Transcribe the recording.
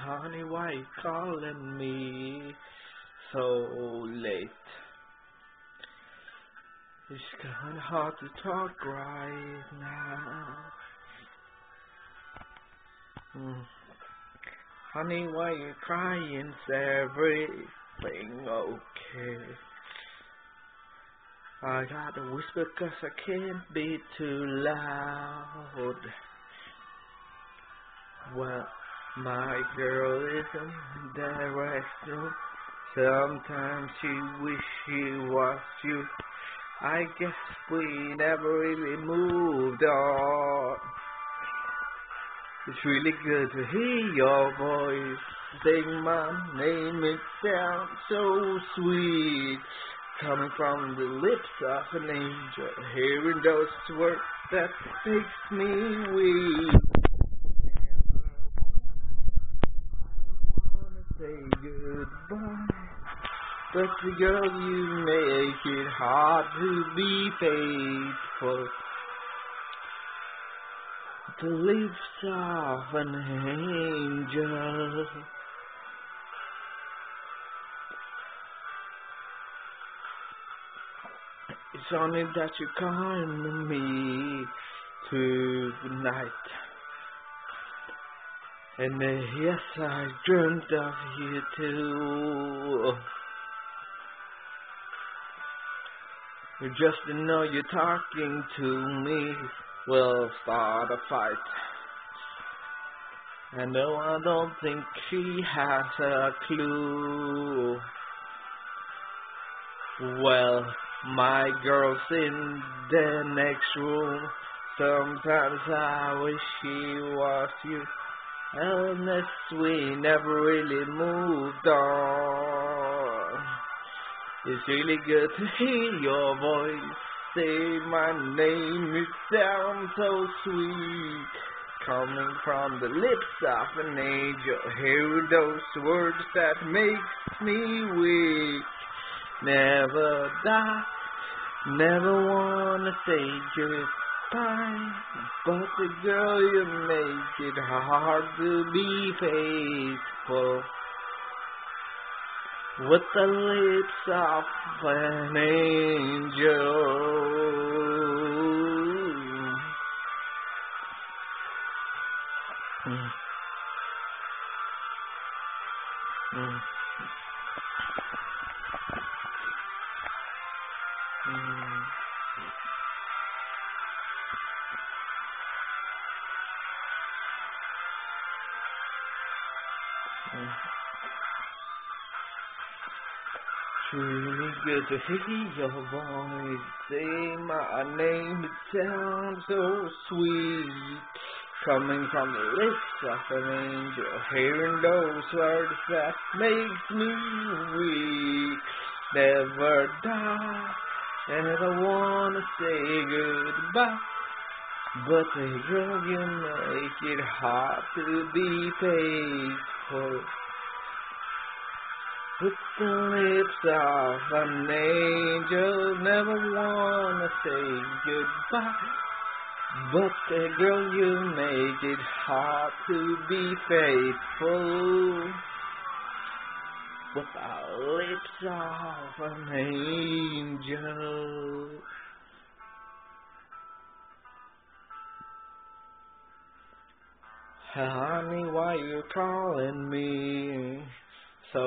Honey, why you calling me so late? It's kinda hard to talk right now. Mm. Honey, why you crying? Is everything okay? I gotta whisper 'cause I can't be too loud. Well, my girl is in the restroom. Sometimes she wish she was you. I guess we never really moved on. It's really good to hear your voice. Sing my name, it sounds so sweet. Coming from the lips of an angel. Hearing those words that makes me weak. Say goodbye, but the girl you make it hard to be faithful. The lips of an angel. It's only that you're calling me tonight. And yes, I dreamt of you too. You just know you're talking to me. We'll start a fight. I know I don't think she has a clue. Well, my girl's in the next room. Sometimes I wish she was you. Unless we never really moved on. It's really good to hear your voice. Say my name, it sounds so sweet. Coming from the lips of an angel. Hearing those words that makes me weak. Never die, never wanna say goodbye. But the girl you make it hard to be faithful. With the lips of an angel. Mm. Mm. Mm. Mm. It's really good to hear your voice. Say my name, it sounds so sweet. Coming from the lips of an angel. Hearing those words that makes me weak. Never die, and I don't wanna say goodbye. But the girl you make it hard to be faithful. With the lips of an angel, never wanna say goodbye. But the girl you make it hard to be faithful. With the lips of an angel. Honey, why you calling me so